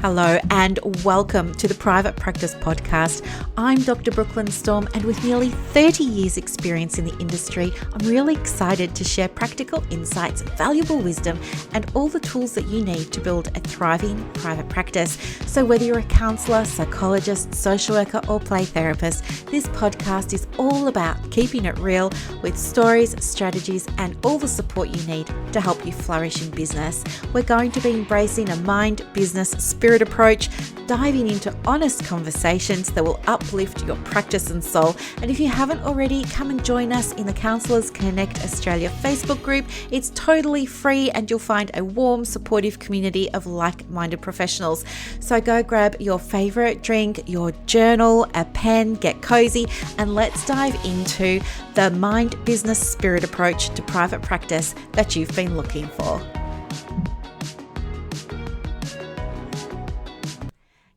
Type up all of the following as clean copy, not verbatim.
Hello and welcome to the Private Practice Podcast. I'm Dr. Brooklyn Storme, and with nearly 30 years experience in the industry, I'm really excited to share practical insights, valuable wisdom, and all the tools that you need to build a thriving private practice. So whether you're a counsellor, psychologist, social worker, or play therapist, this podcast is all about keeping it real with stories, strategies, and all the support you need to help you flourish in business. We're going to be embracing a mind, business, spirit approach, diving into honest conversations that will uplift your practice and soul. And if you haven't already, come and join us in the Counsellors Connect Australia Facebook group. It's totally free and you'll find a warm, supportive community of like-minded professionals. So go grab your favorite drink, your journal, a pen, get cozy, and let's dive into the mind, business, spirit approach to private practice that you've been looking for.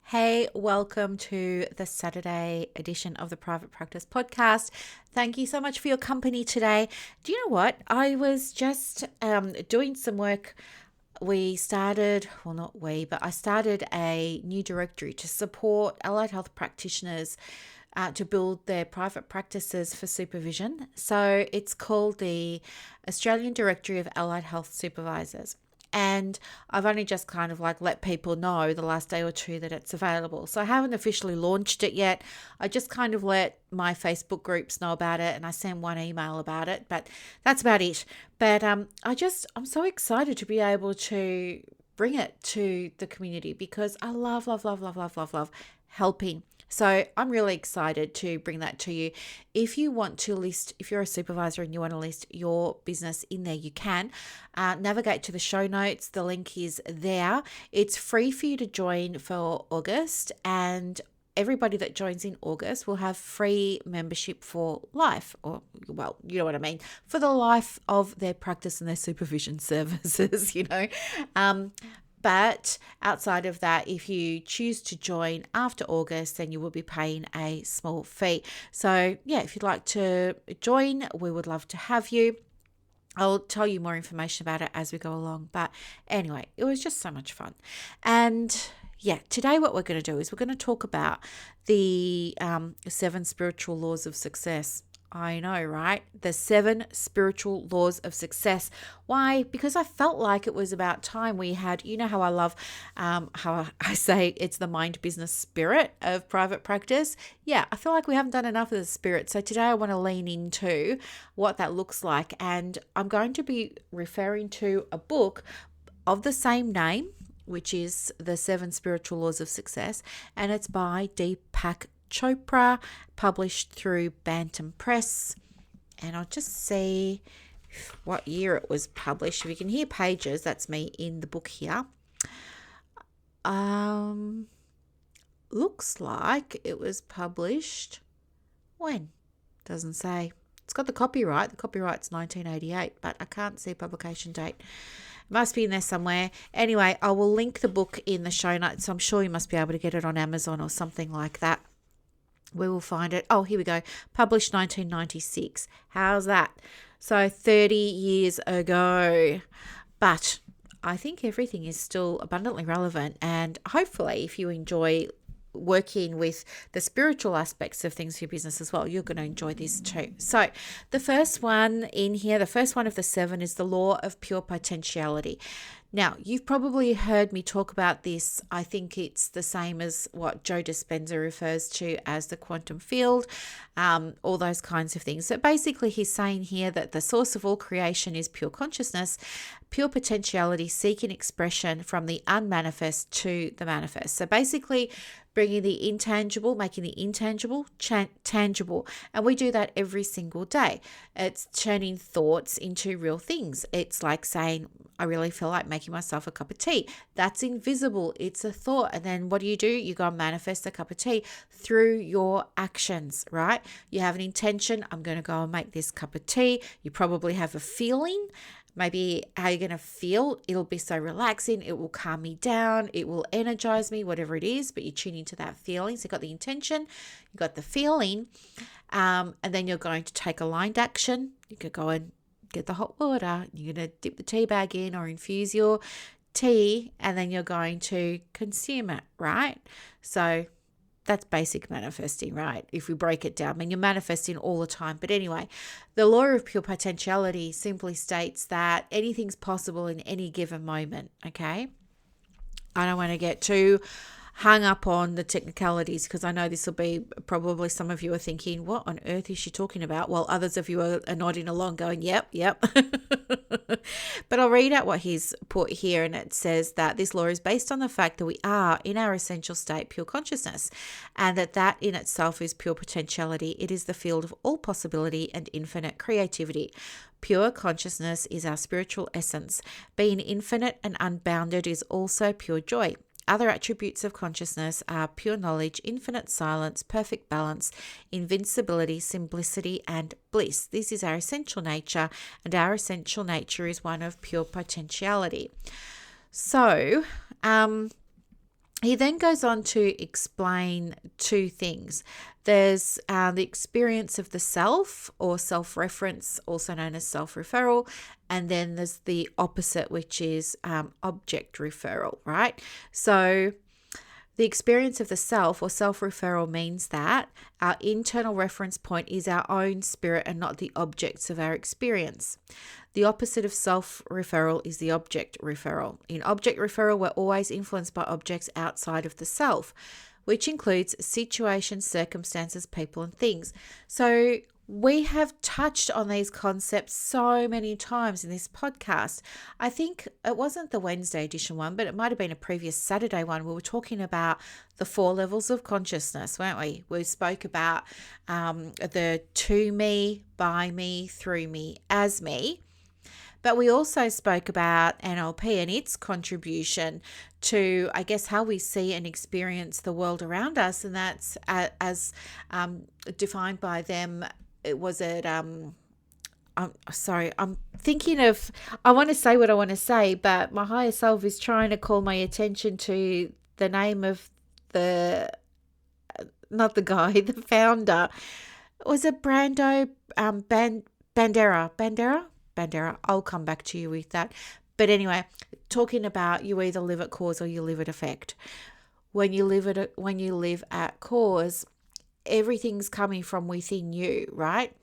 Hey, welcome to the Saturday edition of the Private Practice Podcast. Thank you so much for your company today. Do you know what? I was just doing some work. I started a new directory to support allied health practitioners to build their private practices for supervision. So it's called the Australian Directory of Allied Health Supervisors. And I've only just kind of let people know the last day or two that it's available. So I haven't officially launched it yet. I just kind of let my Facebook groups know about it and I sent one email about it, but that's about it. But I'm so excited to be able to bring it to the community because I love helping. So I'm really excited to bring that to you. If you want to list, if you're a supervisor and you want to list your business in there, you can. Navigate to the show notes. The link is there. It's free for you to join for August, and everybody that joins in August will have free membership for life, or, well, you know what I mean, for the life of their practice and their supervision services, But outside of that, if you choose to join after August, then you will be paying a small fee. So yeah, if you'd like to join, we would love to have you. I'll tell you more information about it as we go along. But anyway, it was just so much fun. And yeah, today what we're going to do is we're going to talk about the 7 spiritual laws of success. I know, right? The 7 spiritual laws of success. Why? Because I felt like it was about time we had, you know how I love how I say it's the mind, business, spirit of private practice. Yeah, I feel like we haven't done enough of the spirit. So today I want to lean into what that looks like. And I'm going to be referring to a book of the same name, which is The 7 Spiritual Laws of Success. And it's by Deepak Chopra, published through Bantam Press. And I'll just see what year it was published. If you can hear pages, that's me in the book here. Looks like it was published when? Doesn't say. It's got the copyright. The copyright's 1988, but I can't see publication date. It must be in there somewhere. Anyway, I will link the book in the show notes. So I'm sure you must be able to get it on Amazon or something like that. We will find it. Oh, here we go. Published 1996. How's that? So 30 years ago. But I think everything is still abundantly relevant. And hopefully, if you enjoy working with the spiritual aspects of things for your business as well, you're going to enjoy this too. So the first one in here, the first one of the 7 is the law of pure potentiality. Now, you've probably heard me talk about this. I think it's the same as what Joe Dispenza refers to as the quantum field, all those kinds of things. So basically, he's saying here that the source of all creation is pure consciousness, pure potentiality seeking expression from the unmanifest to the manifest. So basically, bringing the intangible, making the intangible tangible. And we do that every single day. It's turning thoughts into real things. It's like saying, I really feel like making myself a cup of tea. That's invisible. It's a thought. And then what do? You go and manifest a cup of tea through your actions, right? You have an intention. I'm going to go and make this cup of tea. You probably have a feeling. Maybe how you're going to feel. It'll be so relaxing. It will calm me down. It will energize me, whatever it is. But you tune into that feeling. So you've got the intention, you've got the feeling, and then you're going to take aligned action. You could go and get the hot water. You're going to dip the tea bag in or infuse your tea, and then you're going to consume it, right? So that's basic manifesting, right? If we break it down, I mean, you're manifesting all the time. But anyway, the law of pure potentiality simply states that anything's possible in any given moment, okay? I don't want to get too hung up on the technicalities, because I know this will be probably some of you are thinking, what on earth is she talking about? While others of you are nodding along going, yep. But I'll read out what he's put here, and it says that this law is based on the fact that we are in our essential state pure consciousness, and that in itself is pure potentiality. It is the field of all possibility and infinite creativity. Pure consciousness is our spiritual essence. Being infinite and unbounded is also pure joy. Other attributes of consciousness are pure knowledge, infinite silence, perfect balance, invincibility, simplicity, and bliss. This is our essential nature, and our essential nature is one of pure potentiality. So, he then goes on to explain two things. There's the experience of the self, or self-reference, also known as self-referral, and then there's the opposite, which is object referral, right? So the experience of the self, or self-referral, means that our internal reference point is our own spirit and not the objects of our experience. The opposite of self-referral is the object referral. In object referral, we're always influenced by objects outside of the self, which includes situations, circumstances, people, and things. So we have touched on these concepts so many times in this podcast. I think it wasn't the Wednesday edition one, but it might have been a previous Saturday one. We were talking about the 4 levels of consciousness, weren't we? We spoke about the to me, by me, through me, as me. But we also spoke about NLP and its contribution to, I guess, how we see and experience the world around us. And that's as defined by them. Was it, I'm sorry, I'm thinking of, I want to say what I want to say, but my higher self is trying to call my attention to the name of not the guy, the founder. Was it Brando Bandera? I'll come back to you with that. But anyway, talking about you either live at cause or you live at effect. When you live at cause, everything's coming from within you, right?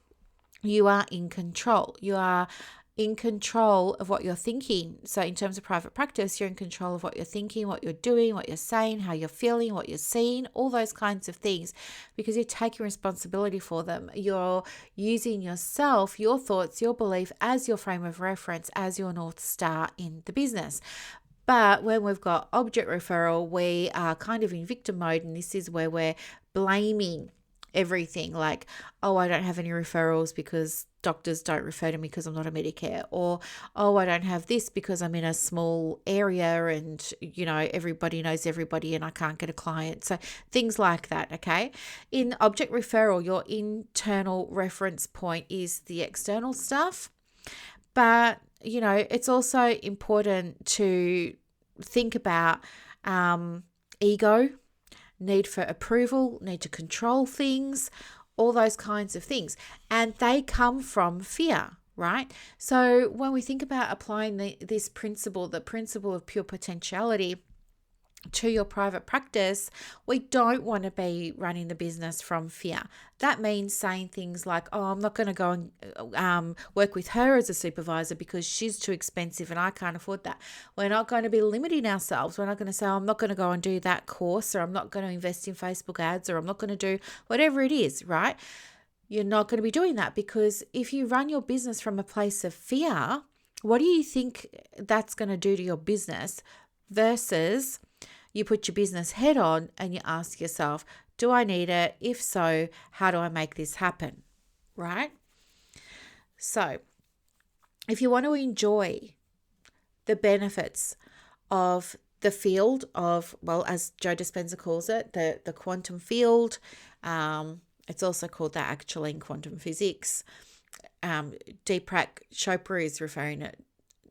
You are in control. You are in control of what you're thinking. So in terms of private practice, you're in control of what you're thinking, what you're doing, what you're saying, how you're feeling, what you're seeing, all those kinds of things, because you're taking responsibility for them. You're using yourself, your thoughts, your belief as your frame of reference, as your North Star in the business. But when we've got object referral, we are kind of in victim mode, and this is where we're blaming everything, like, oh, I don't have any referrals because doctors don't refer to me because I'm not a Medicare, or oh, I don't have this because I'm in a small area and everybody knows everybody and I can't get a client. So things like that. Okay, in object referral, your internal reference point is the external stuff, but it's also important to think about ego, need for approval, need to control things, all those kinds of things. And they come from fear, right? So when we think about applying this principle, the principle of pure potentiality, to your private practice, we don't want to be running the business from fear. That means saying things like, oh, I'm not going to go and work with her as a supervisor because she's too expensive and I can't afford that. We're not going to be limiting ourselves. We're not going to say, oh, I'm not going to go and do that course, or I'm not going to invest in Facebook ads, or I'm not going to do whatever it is, right? You're not going to be doing that, because if you run your business from a place of fear, what do you think that's going to do to your business versus you put your business head on and you ask yourself, do I need it? If so, how do I make this happen? Right? So if you want to enjoy the benefits of the field of, well, as Joe Dispenza calls it, the quantum field, it's also called that actually in quantum physics. Deepak Chopra is referring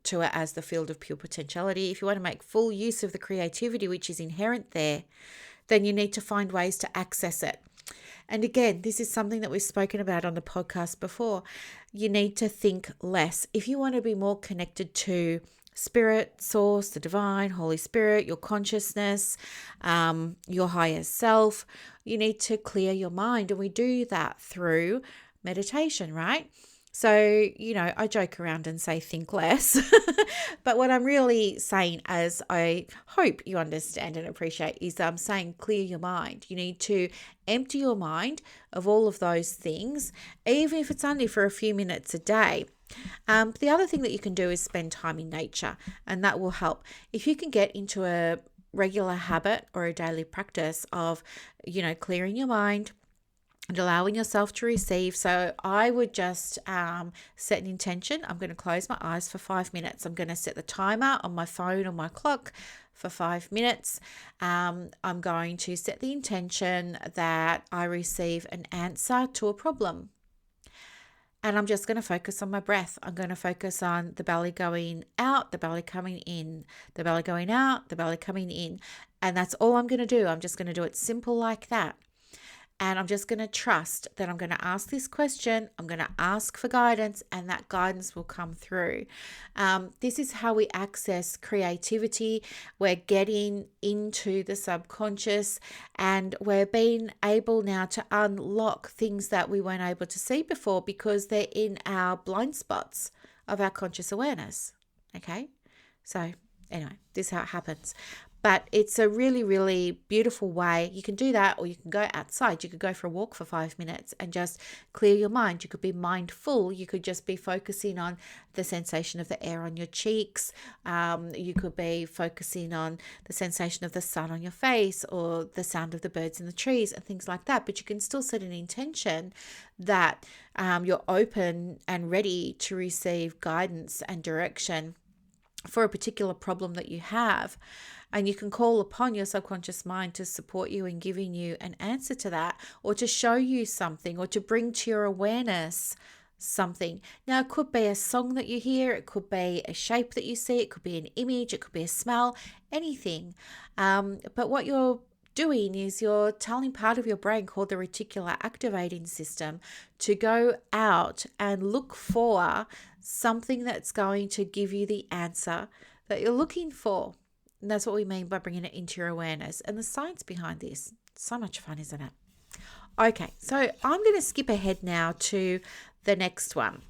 to it as the field of pure potentiality. If you want to make full use of the creativity which is inherent there, then you need to find ways to access it. And again, this is something that we've spoken about on the podcast before. You need to think less. If you want to be more connected to spirit, source, the divine, Holy Spirit, your consciousness, your higher self. You need to clear your mind. And we do that through meditation, right? So, I joke around and say think less. But what I'm really saying, as I hope you understand and appreciate, is I'm saying clear your mind. You need to empty your mind of all of those things, even if it's only for a few minutes a day. The other thing that you can do is spend time in nature, and that will help. If you can get into a regular habit or a daily practice of, clearing your mind and allowing yourself to receive. So I would just set an intention. I'm going to close my eyes for 5 minutes. I'm going to set the timer on my phone or my clock for 5 minutes. I'm going to set the intention that I receive an answer to a problem. And I'm just going to focus on my breath. I'm going to focus on the belly going out, the belly coming in, the belly going out, the belly coming in. And that's all I'm going to do. I'm just going to do it simple like that. And I'm just going to trust that I'm going to ask this question. I'm going to ask for guidance, and that guidance will come through. This is how we access creativity. We're getting into the subconscious, and we're being able now to unlock things that we weren't able to see before because they're in our blind spots of our conscious awareness. Okay? So anyway, this is how it happens. But it's a really, really beautiful way. You can do that, or you can go outside. You could go for a walk for 5 minutes and just clear your mind. You could be mindful. You could just be focusing on the sensation of the air on your cheeks. You could be focusing on the sensation of the sun on your face, or the sound of the birds in the trees and things like that. But you can still set an intention that you're open and ready to receive guidance and direction for a particular problem that you have. And you can call upon your subconscious mind to support you in giving you an answer to that, or to show you something, or to bring to your awareness something. Now, it could be a song that you hear, it could be a shape that you see, it could be an image, it could be a smell, anything. But what you're doing is you're telling part of your brain, called the reticular activating system, to go out and look for something that's going to give you the answer that you're looking for. And that's what we mean by bringing it into your awareness. And the science behind this, so much fun, isn't it? Okay, so I'm going to skip ahead now to the next one.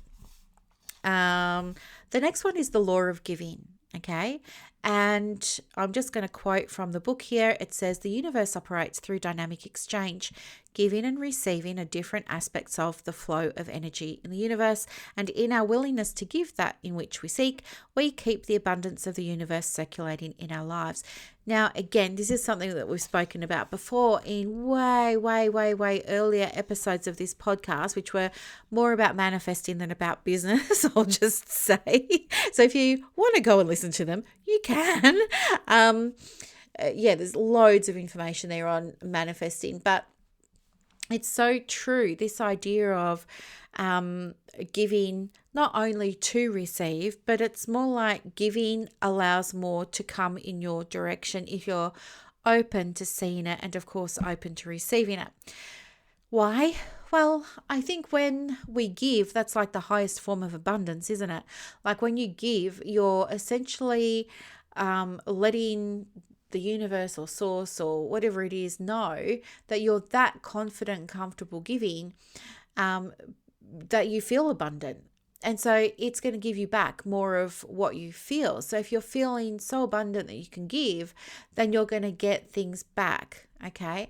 The next one is the law of giving, okay? And I'm just going to quote from the book here. It says, the universe operates through dynamic exchange. Giving and receiving are different aspects of the flow of energy in the universe, and in our willingness to give that in which we seek, we keep the abundance of the universe circulating in our lives. Now, again, this is something that we've spoken about before in way earlier episodes of this podcast, which were more about manifesting than about business, I'll just say. So if you want to go and listen to them, you can. There's loads of information there on manifesting, but it's so true, this idea of giving not only to receive, but it's more like giving allows more to come in your direction if you're open to seeing it, and of course open to receiving it. Why? Well, I think when we give, that's like the highest form of abundance, isn't it? Like when you give, you're essentially letting the universe or source or whatever it is know that you're that confident and comfortable giving that you feel abundant. And so it's going to give you back more of what you feel. So if you're feeling so abundant that you can give, then you're going to get things back, okay?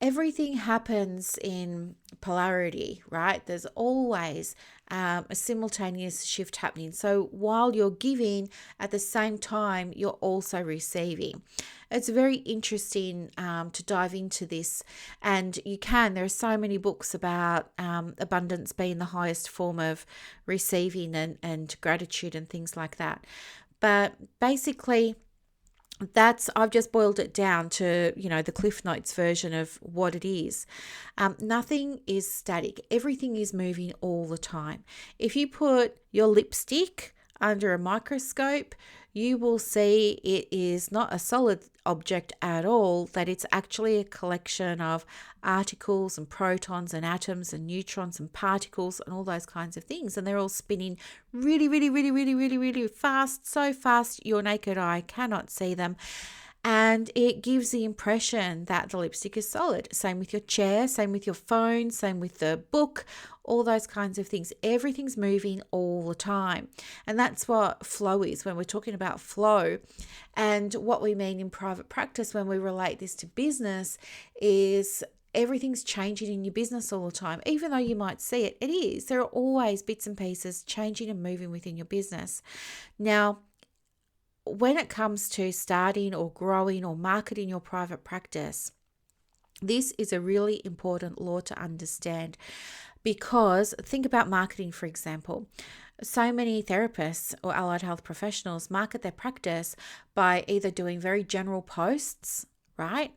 Everything happens in polarity, right? There's always a simultaneous shift happening. So while you're giving, at the same time, you're also receiving. It's very interesting to dive into this, and there are so many books about abundance being the highest form of receiving and gratitude and things like that. But basically, I've just boiled it down to, the Cliff Notes version of what it is. Nothing is static. Everything is moving all the time. If you put your lipstick under a microscope, you will see it is not a solid object at all, that it's actually a collection of articles and protons and atoms and neutrons and particles and all those kinds of things. And they're all spinning really, really, really, really, really, really fast, so fast your naked eye cannot see them. And it gives the impression that the lipstick is solid. Same with your chair, same with your phone, same with the book, all those kinds of things. Everything's moving all the time. And that's what flow is when we're talking about flow. And what we mean in private practice when we relate this to business is everything's changing in your business all the time. Even though you might see it, it is. There are always bits and pieces changing and moving within your business. Now, when it comes to starting or growing or marketing your private practice, this is a really important law to understand, because think about marketing, for example. So many therapists or allied health professionals market their practice by either doing very general posts, right?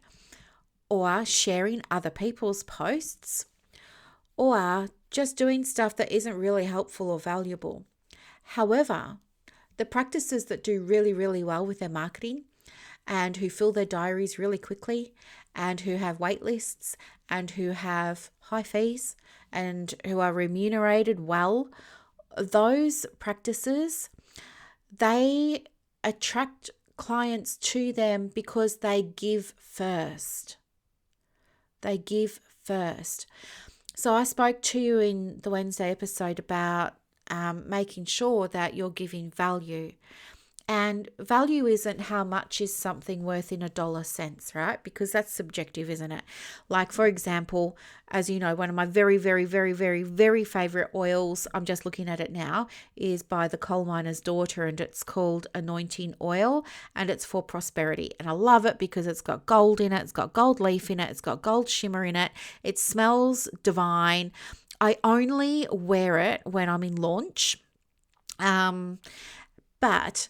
Or sharing other people's posts, or just doing stuff that isn't really helpful or valuable. However, the practices that do really, really well with their marketing and who fill their diaries really quickly and who have wait lists and who have high fees and who are remunerated well, those practices, they attract clients to them because they give first. They give first. So I spoke to you in the Wednesday episode about making sure that you're giving value. And value isn't how much is something worth in a dollar sense, right? Because that's subjective, isn't it? Like, for example, as you know, one of my very, very, very, very, very favorite oils, I'm just looking at it now, is by the coal miner's daughter, and it's called Anointing Oil, and it's for prosperity. And I love it because it's got gold in it, it's got gold leaf in it, it's got gold shimmer in it, it smells divine. I only wear it when I'm in launch, but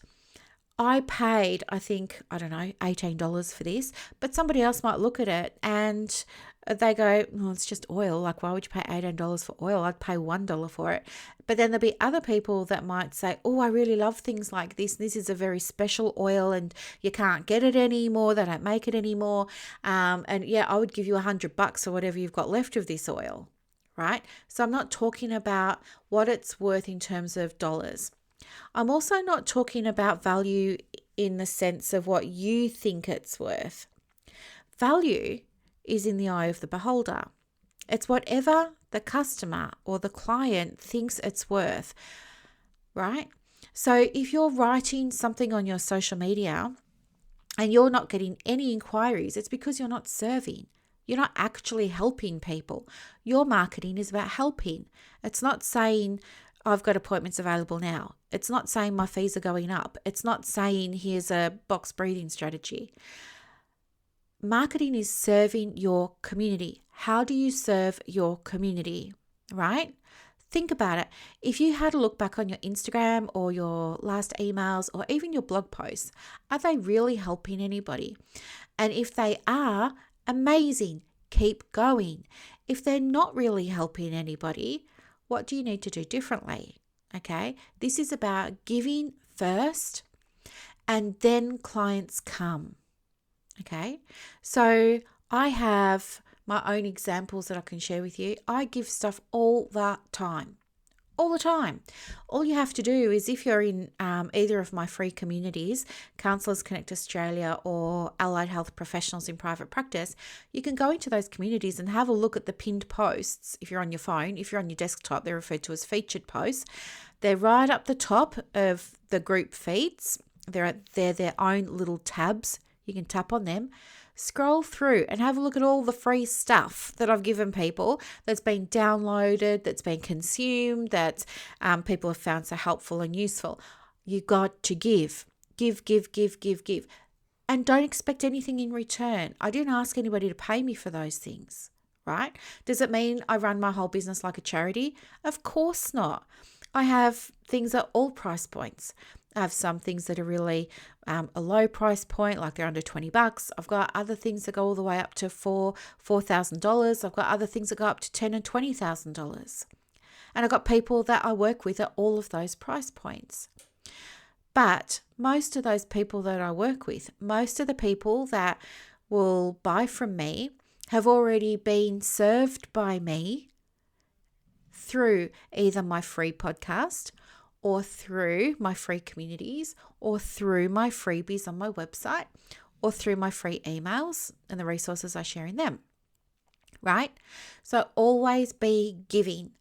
I paid, I think, I don't know, $18 for this, but somebody else might look at it and they go, well, it's just oil. Like, why would you pay $18 for oil? I'd pay $1 for it. But then there'll be other people that might say, oh, I really love things like this. This is a very special oil and you can't get it anymore. They don't make it anymore. And yeah, I would give you $100 or whatever you've got left of this oil. Right? So I'm not talking about what it's worth in terms of dollars. I'm also not talking about value in the sense of what you think it's worth. Value is in the eye of the beholder. It's whatever the customer or the client thinks it's worth, right? So if you're writing something on your social media and you're not getting any inquiries, it's because you're not serving. You're not actually helping people. Your marketing is about helping. It's not saying, I've got appointments available now. It's not saying my fees are going up. It's not saying here's a box breathing strategy. Marketing is serving your community. How do you serve your community, right? Think about it. If you had a look back on your Instagram or your last emails or even your blog posts, are they really helping anybody? And if they are, amazing, keep going. If they're not really helping anybody, what do you need to do differently? Okay, this is about giving first and then clients come. Okay, so I have my own examples that I can share with you. I give stuff all the time. All the time. All you have to do is, if you're in either of my free communities, Counsellors Connect Australia or Allied Health Professionals in Private Practice, you can go into those communities and have a look at the pinned posts. If you're on your phone, if you're on your desktop, they're referred to as featured posts. They're right up the top of the group feeds. They're their own little tabs. You can tap on them. Scroll through and have a look at all the free stuff that I've given people that's been downloaded, that's been consumed, that people have found so helpful and useful. You got to give. Give. And don't expect anything in return. I didn't ask anybody to pay me for those things, right? Does it mean I run my whole business like a charity? Of course not. I have things at all price points. I have some things that are really a low price point, like they're under $20. I've got other things that go all the way up to $4,000. I've got other things that go up to $10,000 and $20,000. And I've got people that I work with at all of those price points. But most of those people that I work with, most of the people that will buy from me have already been served by me through either my free podcast or through my free communities or through my freebies on my website or through my free emails and the resources I share in them, right? So always be giving.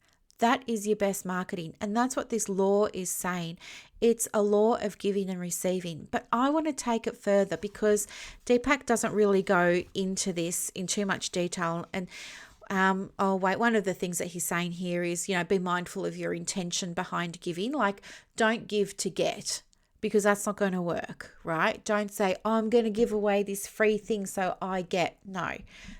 That is your best marketing. And that's what this law is saying. It's a law of giving and receiving. But I want to take it further because Deepak doesn't really go into this in too much detail. And one of the things that he's saying here is, be mindful of your intention behind giving. Like, don't give to get, because that's not going to work, right? Don't say, I'm going to give away this free thing so I get. No,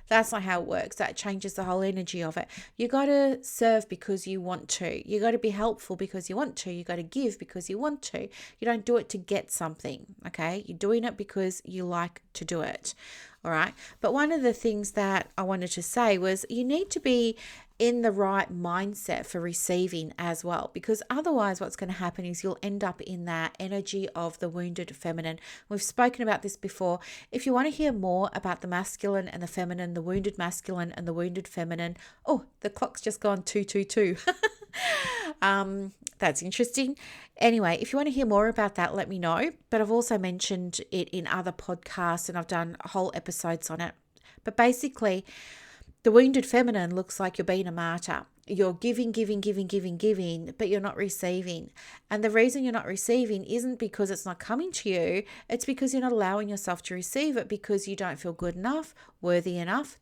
that's not how it works. That changes the whole energy of it. You got to serve because you want to. You got to be helpful because you want to. You got to give because you want to. You don't do it to get something, okay? You're doing it because you like to do it, all right? But one of the things that I wanted to say was you need to be in the right mindset for receiving as well, because otherwise what's going to happen is you'll end up in that energy of the wounded feminine. We've spoken about this before. If you want to hear more about the masculine and the feminine, the wounded masculine and the wounded feminine, the clock's just gone 222. That's interesting. Anyway, if you want to hear more about that, let me know. But I've also mentioned it in other podcasts and I've done whole episodes on it. But basically, the wounded feminine looks like you're being a martyr. You're giving, but you're not receiving. And the reason you're not receiving isn't because it's not coming to you. It's because you're not allowing yourself to receive it because you don't feel good enough, worthy enough,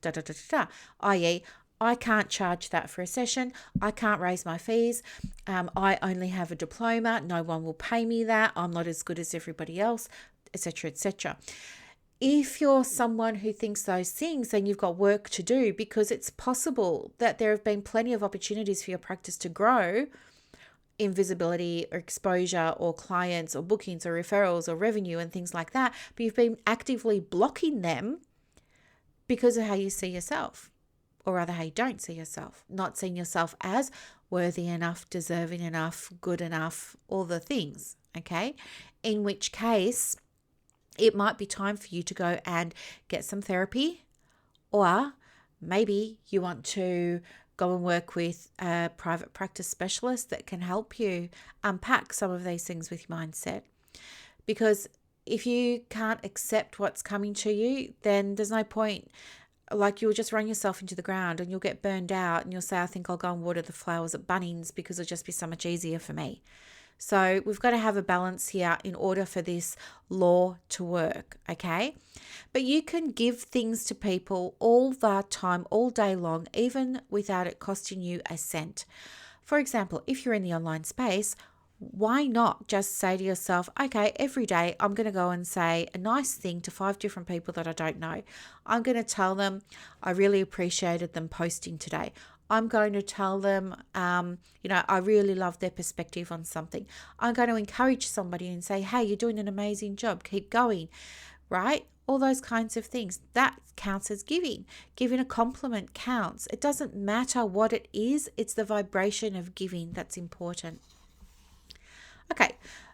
i.e., I can't charge that for a session. I can't raise my fees. I only have a diploma. No one will pay me that. I'm not as good as everybody else, etc., etc. If you're someone who thinks those things, then you've got work to do, because it's possible that there have been plenty of opportunities for your practice to grow in visibility or exposure or clients or bookings or referrals or revenue and things like that, but you've been actively blocking them because of how you see yourself, or rather how you don't see yourself, not seeing yourself as worthy enough, deserving enough, good enough, all the things, okay? In which case, it might be time for you to go and get some therapy, or maybe you want to go and work with a private practice specialist that can help you unpack some of these things with your mindset. Because if you can't accept what's coming to you, then there's no point. Like, you'll just run yourself into the ground and you'll get burned out and you'll say, I think I'll go and water the flowers at Bunnings because it'll just be so much easier for me. So we've got to have a balance here in order for this law to work, okay? But you can give things to people all the time, all day long, even without it costing you a cent. For example, if you're in the online space, why not just say to yourself, okay, every day I'm going to go and say a nice thing to 5 different people that I don't know. I'm going to tell them I really appreciated them posting today. I'm going to tell them, I really love their perspective on something. I'm going to encourage somebody and say, hey, you're doing an amazing job. Keep going, right? All those kinds of things. That counts as giving. Giving a compliment counts. It doesn't matter what it is. It's the vibration of giving that's important. Okay.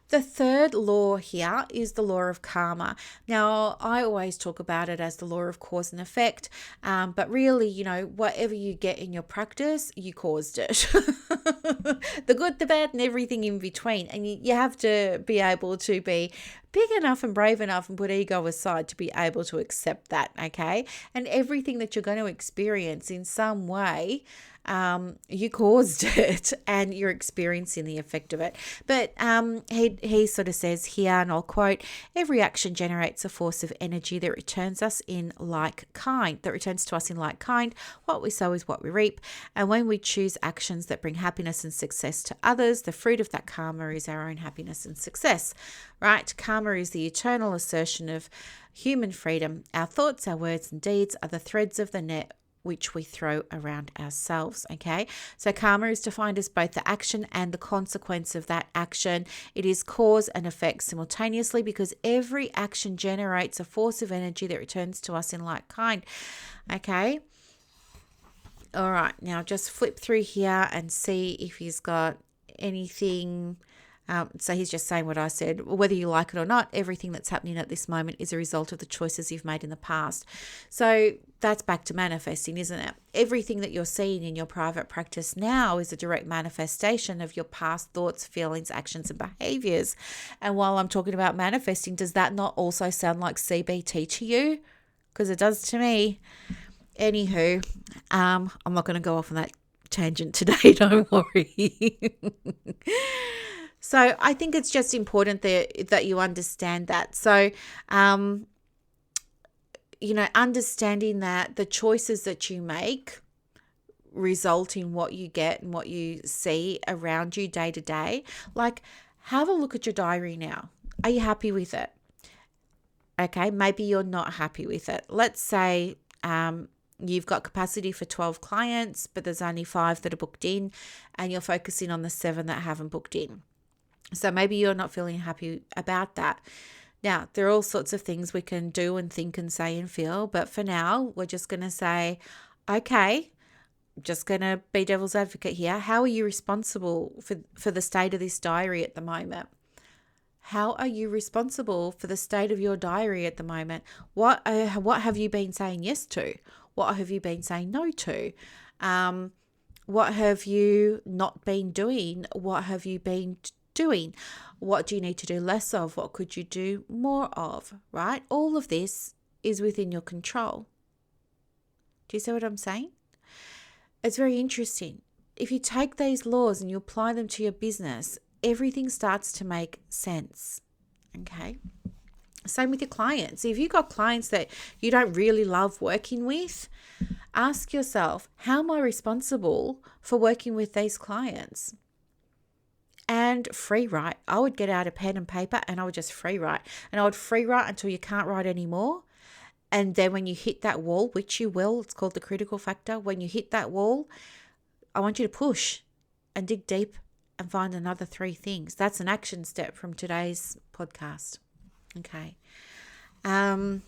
The third law here is the law of karma. Now, I always talk about it as the law of cause and effect, but really, whatever you get in your practice, you caused it. The good, the bad, and everything in between. And you have to be able to be big enough and brave enough and put ego aside to be able to accept that, okay? And everything that you're going to experience in some way, you caused it and you're experiencing the effect of it. But he sort of says here, and I'll quote, every action generates a force of energy that returns to us in like kind. What we sow is what we reap. And when we choose actions that bring happiness and success to others, the fruit of that karma is our own happiness and success, right? Karma is the eternal assertion of human freedom. Our thoughts, our words and deeds are the threads of the net which we throw around ourselves, okay? So karma is defined as both the action and the consequence of that action. It is cause and effect simultaneously because every action generates a force of energy that returns to us in like kind, okay? All right, now just flip through here and see if he's got anything So he's just saying what I said. Whether you like it or not, everything that's happening at this moment is a result of the choices you've made in the past. So that's back to manifesting, isn't it? Everything that you're seeing in your private practice now is a direct manifestation of your past thoughts, feelings, actions, and behaviors. And while I'm talking about manifesting, does that not also sound like CBT to you? Because it does to me. Anywho, I'm not going to go off on that tangent today, don't worry. So I think it's just important that you understand that. So, understanding that the choices that you make result in what you get and what you see around you day to day. Like, have a look at your diary now. Are you happy with it? Okay, maybe you're not happy with it. Let's say you've got capacity for 12 clients, but there's only 5 that are booked in, and you're focusing on the 7 that haven't booked in. So maybe you're not feeling happy about that. Now, there are all sorts of things we can do and think and say and feel, but for now, we're just going to say, okay, just going to be devil's advocate here. How are you responsible for the state of this diary at the moment? How are you responsible for the state of your diary at the moment? What have you been saying yes to? What have you been saying no to? What have you not been doing? What have you been doing? What do you need to do less of? What could you do more of, right? All of this is within your control. Do you see what I'm saying? It's very interesting. If you take these laws and you apply them to your business, everything starts to make sense, okay? Same with your clients. If you've got clients that you don't really love working with, ask yourself, how am I responsible for working with these clients? And free write. I would get out a pen and paper and I would just free write. And I would free write until you can't write anymore. And then when you hit that wall, which you will, it's called the critical factor. When you hit that wall, I want you to push and dig deep and find another 3 things. That's an action step from today's podcast. Okay. Now,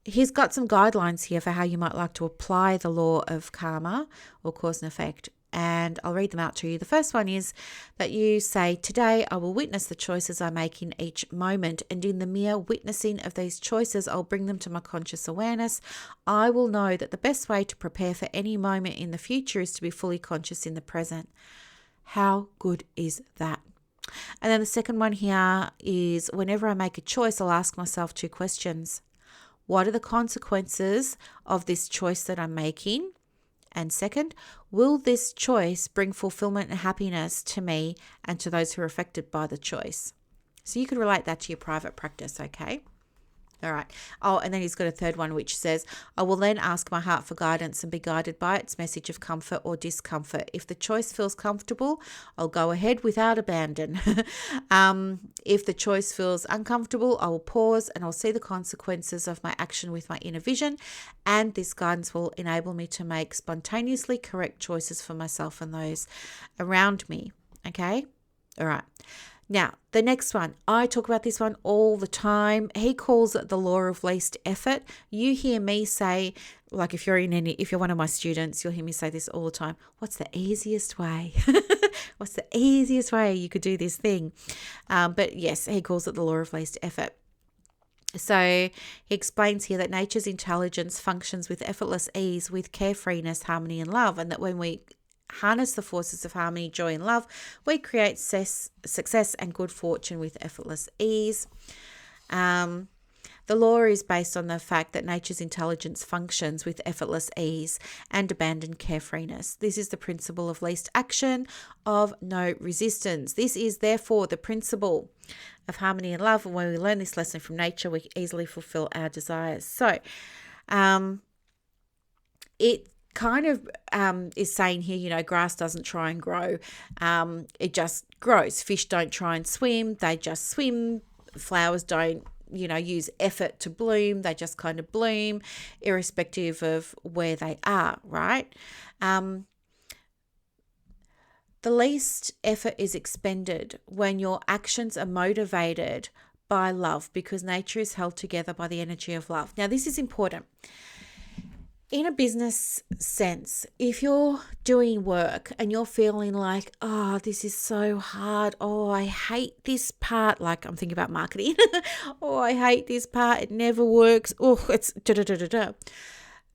he's got some guidelines here for how you might like to apply the law of karma or cause and effect. And I'll read them out to you. The first one is that you say, today I will witness the choices I make in each moment. And in the mere witnessing of these choices, I'll bring them to my conscious awareness. I will know that the best way to prepare for any moment in the future is to be fully conscious in the present. How good is that? And then the second one here is whenever I make a choice, I'll ask myself 2 questions. What are the consequences of this choice that I'm making? And second, will this choice bring fulfillment and happiness to me and to those who are affected by the choice? So you could relate that to your private practice, okay? All right. Oh, and then he's got a third one which says, I will then ask my heart for guidance and be guided by its message of comfort or discomfort. If the choice feels comfortable, I'll go ahead without abandon. If the choice feels uncomfortable, I will pause and I'll see the consequences of my action with my inner vision. And this guidance will enable me to make spontaneously correct choices for myself and those around me. Okay? All right. Now, the next one, I talk about this one all the time. He calls it the law of least effort. You hear me say, like if you're one of my students, you'll hear me say this all the time. What's the easiest way? What's the easiest way you could do this thing? But yes, he calls it the law of least effort. So he explains here that nature's intelligence functions with effortless ease, with carefreeness, harmony, and love, and that when we harness the forces of harmony, joy, and love, we create success and good fortune with effortless ease. The law is based on the fact that nature's intelligence functions with effortless ease and abandoned carefreeness. This is the principle of least action, of no resistance. This is therefore the principle of harmony and love. And when we learn this lesson from nature, we easily fulfill our desires. So it kind of is saying here, grass doesn't try and grow. It just grows. Fish don't try and swim. They just swim. Flowers don't, use effort to bloom. They just kind of bloom irrespective of where they are, right? The least effort is expended when your actions are motivated by love, because nature is held together by the energy of love. Now, this is important. in a business sense, if you're doing work and you're feeling like, oh, this is so hard. Oh, I hate this part. Like I'm thinking about marketing. Oh, I hate this part. It never works. Oh, it's da da da da da.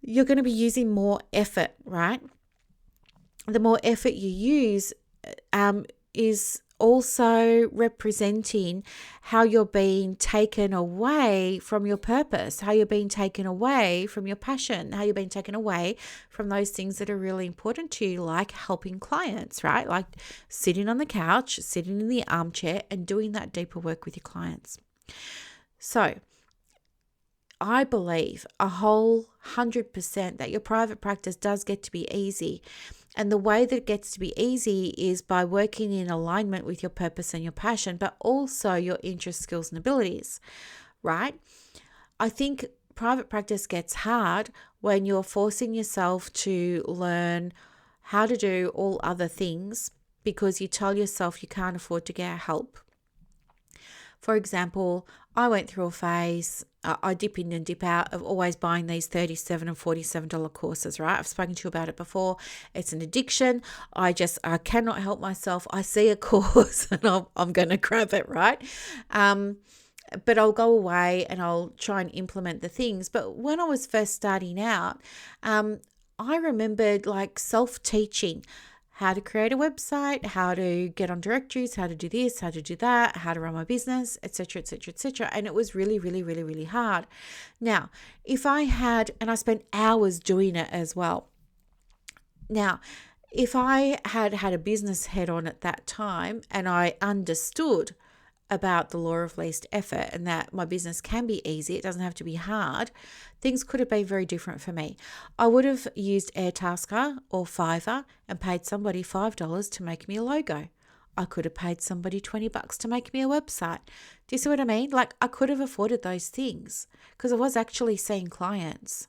You're going to be using more effort, right? The more effort you use is also representing how you're being taken away from your purpose, how you're being taken away from your passion, how you're being taken away from those things that are really important to you, like helping clients, right? Like sitting on the couch, sitting in the armchair and doing that deeper work with your clients. So I believe a whole 100% that your private practice does get to be easy. And the way that it gets to be easy is by working in alignment with your purpose and your passion, but also your interests, skills, and abilities, right? I think private practice gets hard when you're forcing yourself to learn how to do all other things because you tell yourself you can't afford to get help. For example, I went through a phase, I dip in and dip out of always buying these $37 and $47 courses, right? I've spoken to you about it before. It's an addiction. I cannot help myself. I see a course and I'm going to grab it, right? But I'll go away and I'll try and implement the things. But when I was first starting out, I remembered like self-teaching, how to create a website, how to get on directories, how to do this, how to do that, how to run my business, etc., etc., etc. And it was really, really, really, really hard. Now, if I spent hours doing it as well. Now, if I had a business head on at that time and I understood about the law of least effort and that my business can be easy, it doesn't have to be hard, things could have been very different for me. I would have used Airtasker or Fiverr and paid somebody $5 to make me a logo. I could have paid somebody $20 to make me a website. Do you see what I mean? Like I could have afforded those things because I was actually seeing clients.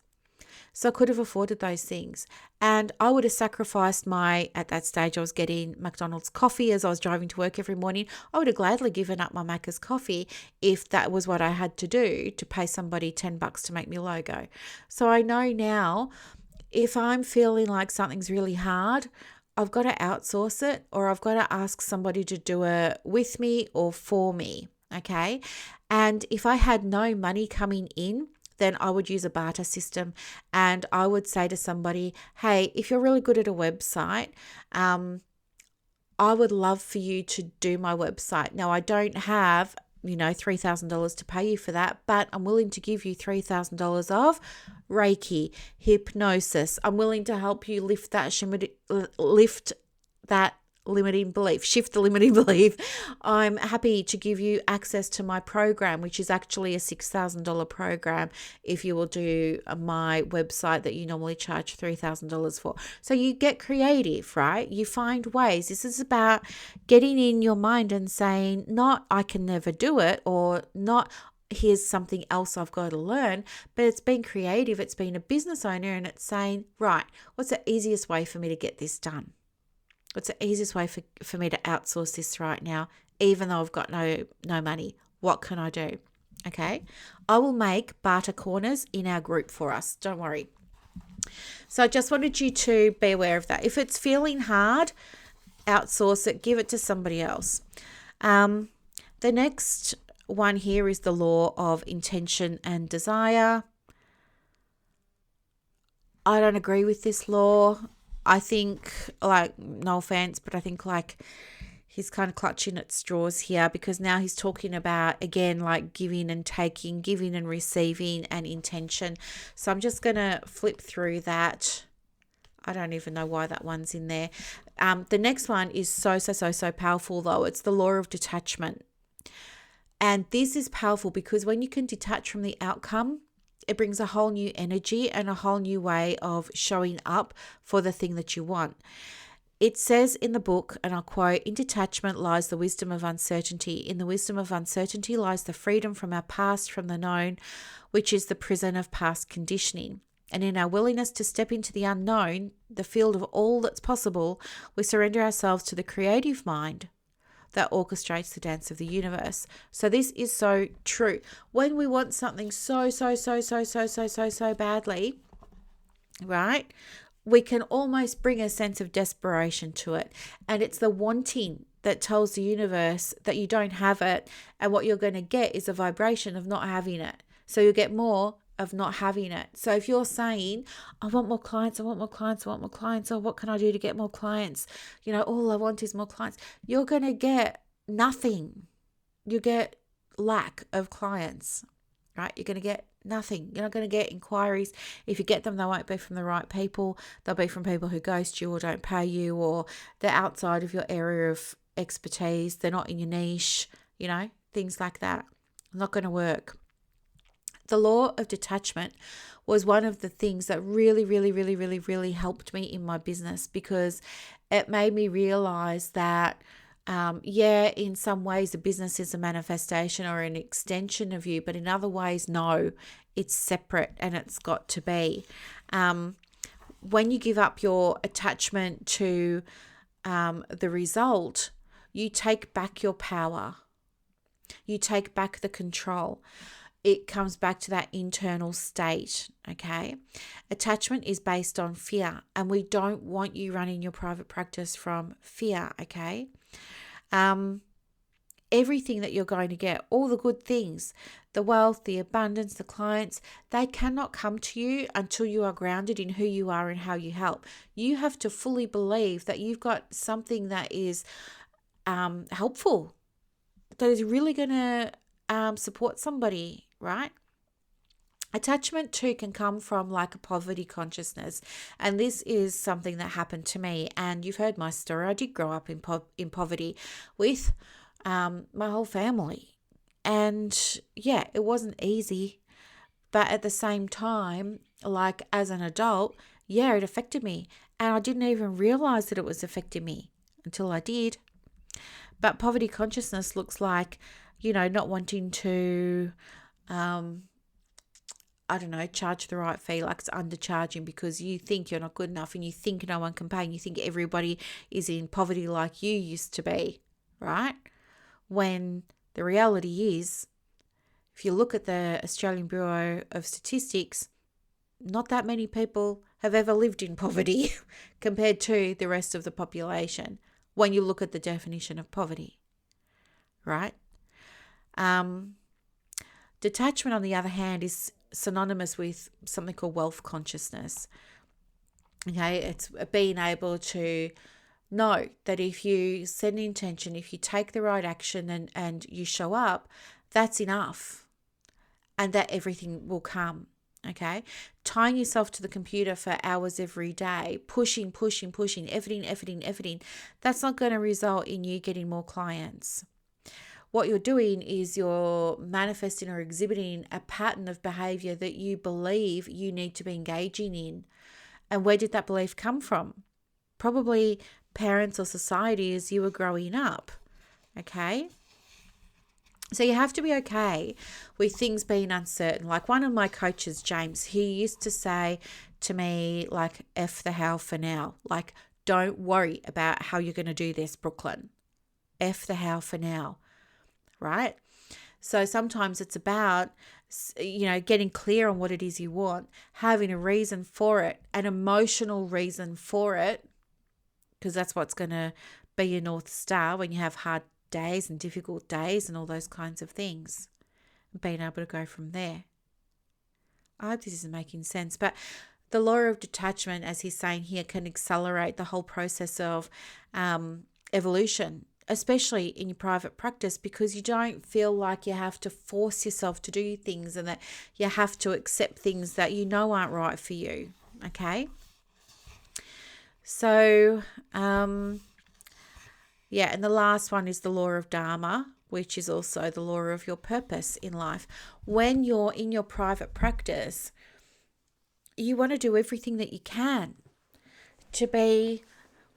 So I could have afforded those things. And I would have sacrificed at that stage, I was getting McDonald's coffee as I was driving to work every morning. I would have gladly given up my Macca's coffee if that was what I had to do to pay somebody $10 to make me a logo. So I know now if I'm feeling like something's really hard, I've got to outsource it or I've got to ask somebody to do it with me or for me. Okay. And if I had no money coming in, then I would use a barter system and I would say to somebody, hey, if you're really good at a website, I would love for you to do my website. Now, I don't have, $3,000 to pay you for that, but I'm willing to give you $3,000 of Reiki, hypnosis. I'm willing to help you shift the limiting belief. I'm happy to give you access to my program, which is actually a $6,000 program if you will do my website that you normally charge $3,000 for. So you get creative, right? You find ways. This is about getting in your mind and saying, not I can never do it or not here's something else I've got to learn, but it's been creative. It's been a business owner and it's saying, right, what's the easiest way for me to get this done? What's the easiest way for me to outsource this right now, even though I've got no money? What can I do? Okay. I will make barter corners in our group for us. Don't worry. So I just wanted you to be aware of that. If it's feeling hard, outsource it, give it to somebody else. The next one here is the law of intention and desire. I don't agree with this law. I think, no offense, but I think he's kind of clutching at straws here because now he's talking about, again, like giving and taking, giving and receiving and intention. So I'm just going to flip through that. I don't even know why that one's in there. The next one is so powerful, though. It's the law of detachment. And this is powerful because when you can detach from the outcome, it brings a whole new energy and a whole new way of showing up for the thing that you want. It says in the book, and I'll quote, "In detachment lies the wisdom of uncertainty. In the wisdom of uncertainty lies the freedom from our past, from the known, which is the prison of past conditioning. And in our willingness to step into the unknown, the field of all that's possible, we surrender ourselves to the creative mind that orchestrates the dance of the universe." So this is so true. When we want something so badly, right? We can almost bring a sense of desperation to it. And it's the wanting that tells the universe that you don't have it. And what you're going to get is a vibration of not having it. So you'll get more of not having it. So if you're saying, I want more clients, I want more clients, I want more clients, or what can I do to get more clients? All I want is more clients. You're going to get nothing. You get lack of clients, right? You're going to get nothing. You're not going to get inquiries. If you get them, they won't be from the right people. They'll be from people who ghost you or don't pay you, or they're outside of your area of expertise. They're not in your niche, things like that. Not going to work. The law of detachment was one of the things that really, really, really, really, really helped me in my business, because it made me realize that in some ways a business is a manifestation or an extension of you, but in other ways, no, it's separate and it's got to be. When you give up your attachment to the result, you take back your power. You take back the control. It comes back to that internal state, okay? Attachment is based on fear, and we don't want you running your private practice from fear, okay? Everything that you're going to get, all the good things, the wealth, the abundance, the clients, they cannot come to you until you are grounded in who you are and how you help. You have to fully believe that you've got something that is helpful, that is really going to support somebody, right? Attachment too can come from like a poverty consciousness, and this is something that happened to me. And you've heard my story. I did grow up in poverty with my whole family, and yeah, it wasn't easy, but at the same time, like as an adult, yeah, it affected me, and I didn't even realize that it was affecting me until I did. But poverty consciousness looks like, not wanting to charge the right fee, like it's undercharging because you think you're not good enough and you think no one can pay and you think everybody is in poverty like you used to be, right? When the reality is, if you look at the Australian Bureau of Statistics, not that many people have ever lived in poverty compared to the rest of the population when you look at the definition of poverty, right? Detachment, on the other hand, is synonymous with something called wealth consciousness. Okay, it's being able to know that if you set an intention, if you take the right action and you show up, that's enough, and that everything will come. Okay, tying yourself to the computer for hours every day, pushing, efforting, that's not going to result in you getting more clients. What you're doing is you're manifesting or exhibiting a pattern of behavior that you believe you need to be engaging in. And where did that belief come from? Probably parents or society as you were growing up. Okay? So you have to be okay with things being uncertain. Like one of my coaches, James, he used to say to me, like, F the how for now. Like, don't worry about how you're going to do this, Brooklyn. F the how for now. Right? So sometimes it's about, getting clear on what it is you want, having a reason for it, an emotional reason for it, because that's what's going to be your North Star when you have hard days and difficult days and all those kinds of things, and being able to go from there. I hope this is making sense, but the law of detachment, as he's saying here, can accelerate the whole process of evolution, especially in your private practice, because you don't feel like you have to force yourself to do things and that you have to accept things that you know aren't right for you. Okay. So, and the last one is the law of Dharma, which is also the law of your purpose in life. When you're in your private practice, you want to do everything that you can to be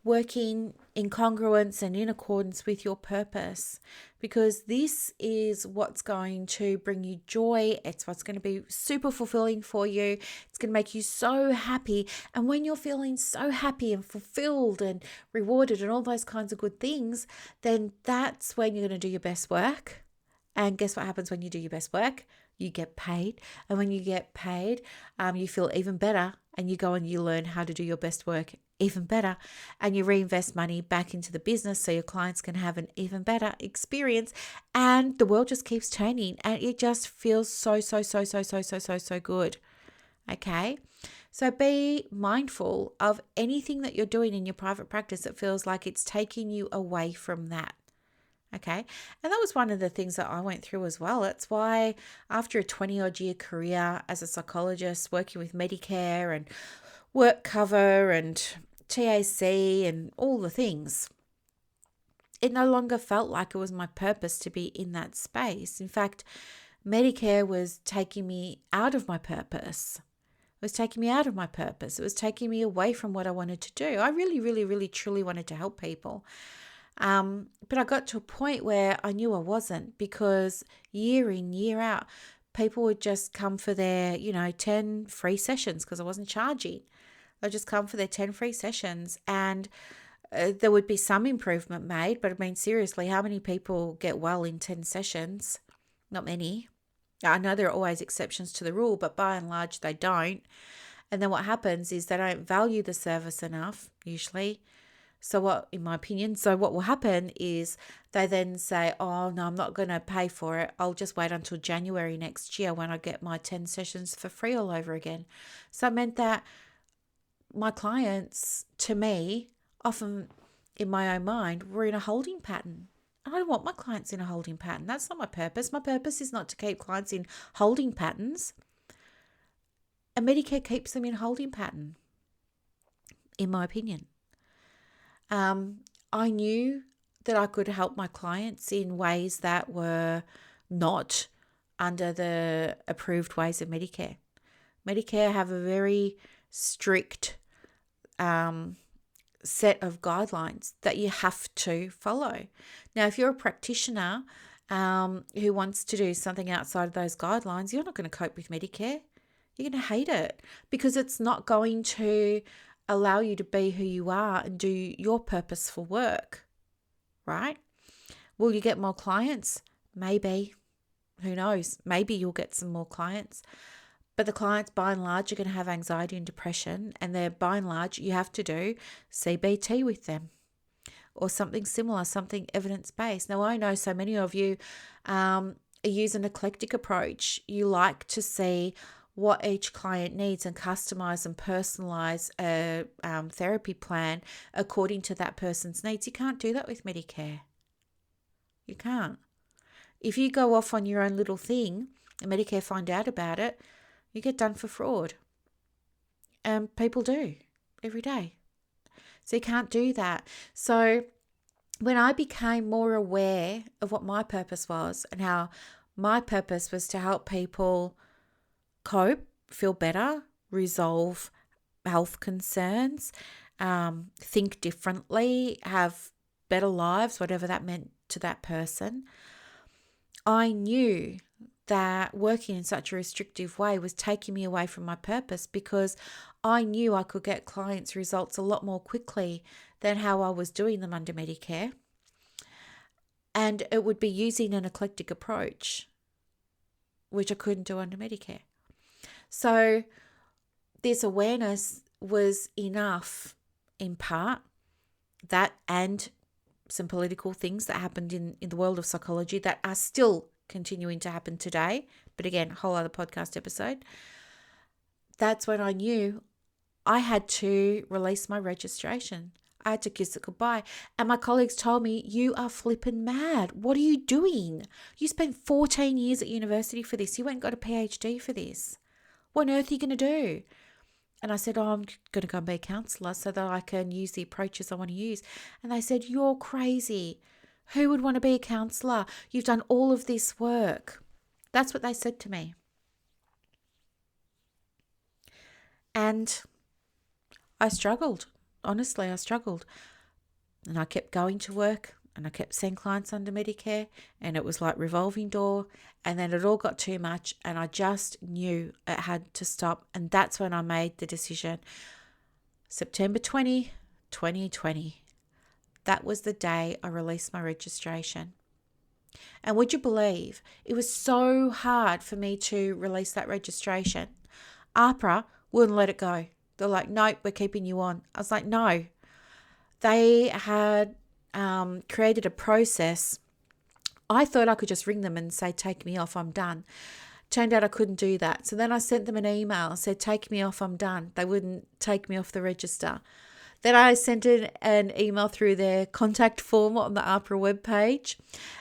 working in congruence and in accordance with your purpose, because this is what's going to bring you joy. It's what's going to be super fulfilling for you. It's going to make you so happy. And when you're feeling so happy and fulfilled and rewarded and all those kinds of good things, then that's when you're going to do your best work. And guess what happens when you do your best work? You get paid. And when you get paid, you feel even better, and you go and you learn how to do your best work even better, and you reinvest money back into the business so your clients can have an even better experience, and the world just keeps turning, and it just feels so good. Okay, so be mindful of anything that you're doing in your private practice that feels like it's taking you away from that. Okay, and that was one of the things that I went through as well. That's why after a 20-odd year career as a psychologist, working with Medicare and work cover and TAC and all the things, it no longer felt like it was my purpose to be in that space. In fact, Medicare was taking me out of my purpose. It was taking me out of my purpose. It was taking me away from what I wanted to do. I really, truly wanted to help people. But I got to a point where I knew I wasn't, because year in, year out, people would just come for their, 10 free sessions, because I wasn't charging. They'd just come for their 10 free sessions, and there would be some improvement made. But I mean, seriously, how many people get well in 10 sessions? Not many. I know there are always exceptions to the rule, but by and large, they don't. And then what happens is they don't value the service enough, usually. So what will happen is they then say, oh, no, I'm not going to pay for it. I'll just wait until January next year when I get my 10 sessions for free all over again. So it meant that my clients, to me, often in my own mind, were in a holding pattern. I don't want my clients in a holding pattern. That's not my purpose. My purpose is not to keep clients in holding patterns. And Medicare keeps them in holding pattern, in my opinion. I knew that I could help my clients in ways that were not under the approved ways of Medicare. Medicare have a very strict set of guidelines that you have to follow. Now, if you're a practitioner who wants to do something outside of those guidelines, you're not going to cope with Medicare. You're going to hate it, because it's not going to allow you to be who you are and do your purposeful work, right? Will you get more clients? Maybe. Who knows? Maybe you'll get some more clients. But the clients, by and large, are going to have anxiety and depression, and they're, by and large, you have to do CBT with them or something similar, something evidence-based. Now, I know so many of you use an eclectic approach. You like to see what each client needs and customize and personalize a therapy plan according to that person's needs. You can't do that with Medicare. You can't. If you go off on your own little thing and Medicare find out about it, you get done for fraud. And people do every day. So you can't do that. So when I became more aware of what my purpose was and how my purpose was to help people cope, feel better, resolve health concerns, think differently, have better lives, whatever that meant to that person, I knew that working in such a restrictive way was taking me away from my purpose, because I knew I could get clients' results a lot more quickly than how I was doing them under Medicare. And it would be using an eclectic approach, which I couldn't do under Medicare. So this awareness was enough, in part, that and some political things that happened in the world of psychology that are still continuing to happen today. But again, whole other podcast episode. That's when I knew I had to release my registration. I had to kiss it goodbye. And my colleagues told me, you are flipping mad. What are you doing? You spent 14 years at university for this. You went and got a PhD for this. What on earth are you going to do? And I said, I'm going to go and be a counsellor so that I can use the approaches I want to use. And they said, you're crazy. Who would want to be a counsellor? You've done all of this work. That's what they said to me. And I struggled. Honestly, I struggled. And I kept going to work and I kept seeing clients under Medicare, and it was like revolving door, and then it all got too much and I just knew it had to stop. And that's when I made the decision. September 2020. That was the day I released my registration. And would you believe it was so hard for me to release that registration? APRA wouldn't let it go. They're like, nope, we're keeping you on. I was like, no. They had created a process. I thought I could just ring them and say, take me off, I'm done. Turned out I couldn't do that. So then I sent them an email and said, take me off, I'm done. They wouldn't take me off the register. Then I sent an email through their contact form on the APRA webpage.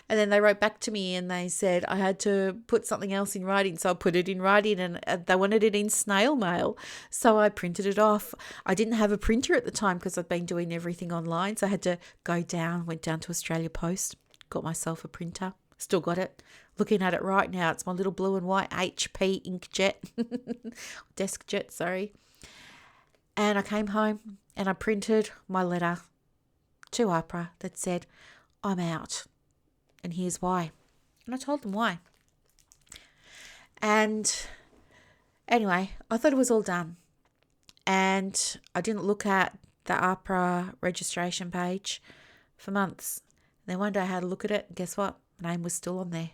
And then they wrote back to me and they said I had to put something else in writing. So I put it in writing and they wanted it in snail mail. So I printed it off. I didn't have a printer at the time because I'd been doing everything online. So I had to went down to Australia Post, got myself a printer. Still got it. Looking at it right now, it's my little blue and white HP inkjet, DeskJet, sorry. And I came home and I printed my letter to APRA that said, I'm out. And here's why. And I told them why. And anyway, I thought it was all done. And I didn't look at the APRA registration page for months. And then one day I had a look at it. And guess what? My name was still on there.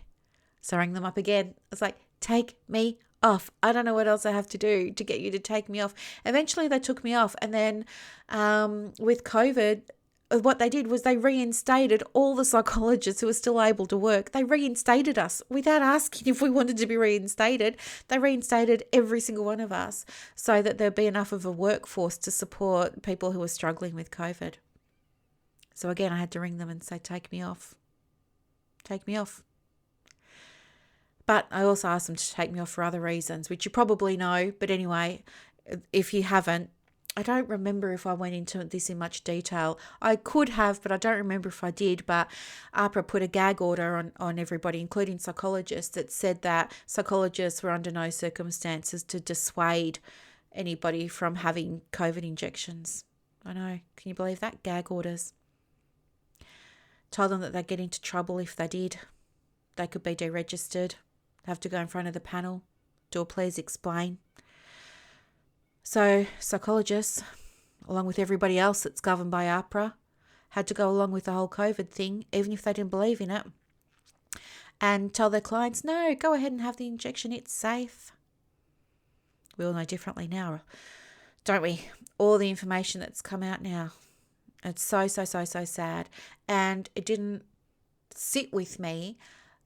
So I rang them up again. I was like, take me off. I don't know what else I have to do to get you to take me off. Eventually they took me off. And then with COVID, what they did was they reinstated all the psychologists who were still able to work. They reinstated us without asking if we wanted to be reinstated. They reinstated every single one of us so that there'd be enough of a workforce to support people who were struggling with COVID. So again, I had to ring them and say, take me off. Take me off. But I also asked them to take me off for other reasons, which you probably know. But anyway, if you haven't, I don't remember if I went into this in much detail. I could have, but I don't remember if I did. But APRA put a gag order on everybody, including psychologists, that said that psychologists were under no circumstances to dissuade anybody from having COVID injections. I know. Can you believe that? Gag orders. Told them that they'd get into trouble if they did. They could be deregistered, have to go in front of the panel, do a please explain. So psychologists, along with everybody else that's governed by APRA, had to go along with the whole COVID thing, even if they didn't believe in it, and tell their clients, no, go ahead and have the injection, it's safe. We all know differently now, don't we? All the information that's come out now. It's so sad. And it didn't sit with me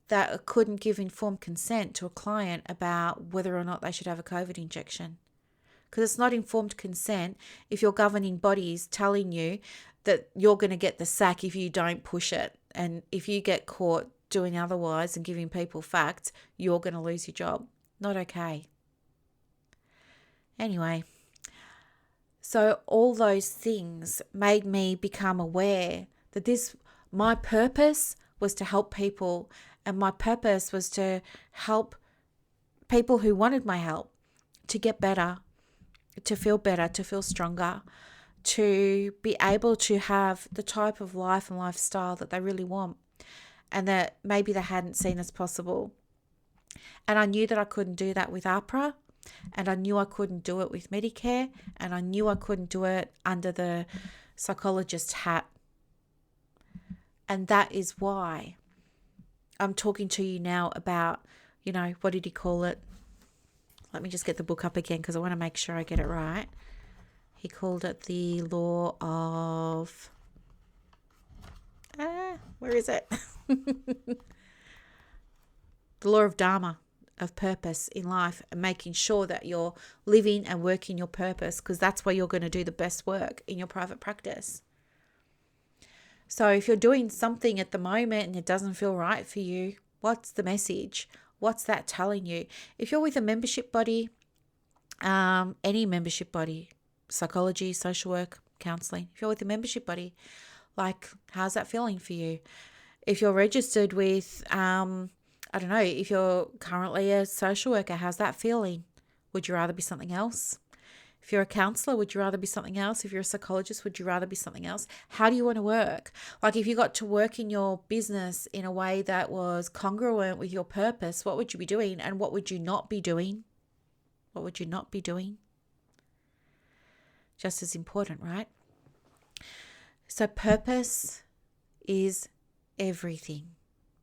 that I couldn't give informed consent to a client about whether or not they should have a COVID injection. Because it's not informed consent if your governing body is telling you that you're going to get the sack if you don't push it. And if you get caught doing otherwise and giving people facts, you're going to lose your job. Not okay. Anyway, so all those things made me become aware that my purpose was to help people, and my purpose was to help people who wanted my help to get better, to feel stronger, to be able to have the type of life and lifestyle that they really want and that maybe they hadn't seen as possible. And I knew that I couldn't do that with APRA, and I knew I couldn't do it with Medicare, and I knew I couldn't do it under the psychologist hat. And that is why I'm talking to you now about, what did he call it? Let me just get the book up again because I want to make sure I get it right. He called it the law of... where is it? The law of Dharma, of purpose in life, and making sure that you're living and working your purpose, because that's where you're going to do the best work in your private practice. So if you're doing something at the moment and it doesn't feel right for you, what's the message? What's that telling you? If you're with a membership body, any membership body, psychology, social work, counselling, if you're with a membership body, how's that feeling for you? If you're registered with, if you're currently a social worker, how's that feeling? Would you rather be something else? If you're a counsellor, would you rather be something else? If you're a psychologist, would you rather be something else? How do you want to work? If you got to work in your business in a way that was congruent with your purpose, what would you be doing? And what would you not be doing? What would you not be doing? Just as important, right? So purpose is everything.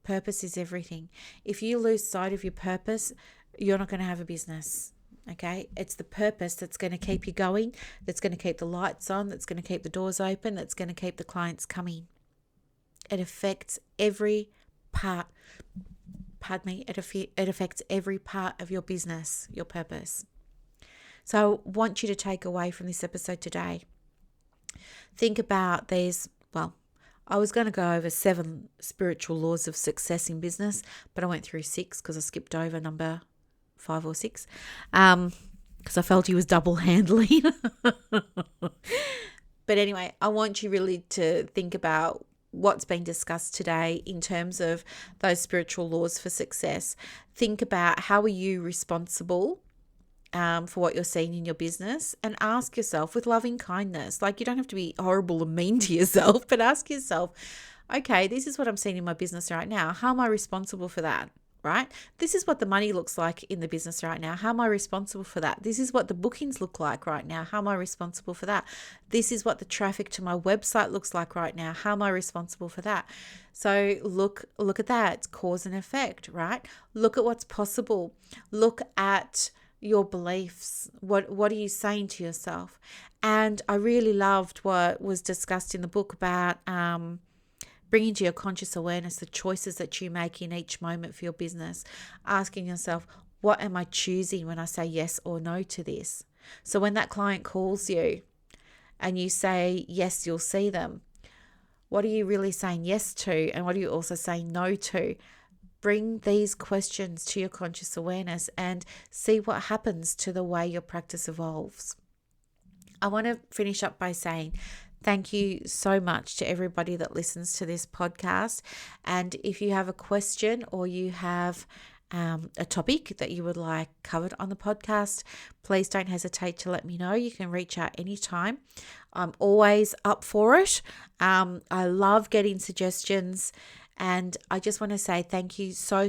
Purpose is everything. If you lose sight of your purpose, you're not going to have a business. Okay, it's the purpose that's going to keep you going, that's going to keep the lights on, that's going to keep the doors open, that's going to keep the clients coming. It affects every part. It affects every part of your business, your purpose. So I want you to take away from this episode today. Think about these. Well, I was going to go over 7 spiritual laws of success in business, but I went through 6 because I skipped over number 5 or 6 because I felt he was double handling. But anyway, I want you really to think about what's been discussed today in terms of those spiritual laws for success. Think about how are you responsible for what you're seeing in your business, and ask yourself with loving kindness, like you don't have to be horrible and mean to yourself, but ask yourself, okay, this is what I'm seeing in my business right now. How am I responsible for that? Right? This is what the money looks like in the business right now. How am I responsible for that? This is what the bookings look like right now. How am I responsible for that? This is what the traffic to my website looks like right now. How am I responsible for that? So look at that. It's cause and effect, right? Look at what's possible. Look at your beliefs. What are you saying to yourself? And I really loved what was discussed in the book about bringing to your conscious awareness the choices that you make in each moment for your business, asking yourself, what am I choosing when I say yes or no to this? So when that client calls you and you say yes, you'll see them, what are you really saying yes to, and what are you also saying no to? Bring these questions to your conscious awareness and see what happens to the way your practice evolves. I want to finish up by saying thank you so much to everybody that listens to this podcast. And if you have a question or you have a topic that you would like covered on the podcast, please don't hesitate to let me know. You can reach out anytime. I'm always up for it. I love getting suggestions. And I just want to say thank you so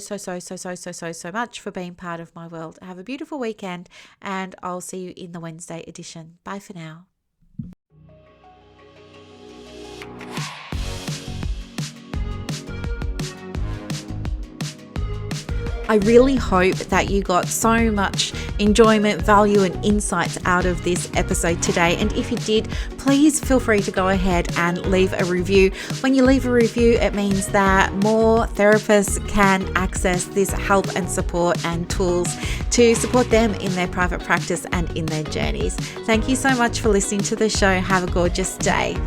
much for being part of my world. Have a beautiful weekend, and I'll see you in the Wednesday edition. Bye for now. I really hope that you got so much enjoyment, value, and insights out of this episode today. And if you did, please feel free to go ahead and leave a review. When you leave a review, it means that more therapists can access this help and support and tools to support them in their private practice and in their journeys. Thank you so much for listening to the show. Have a gorgeous day.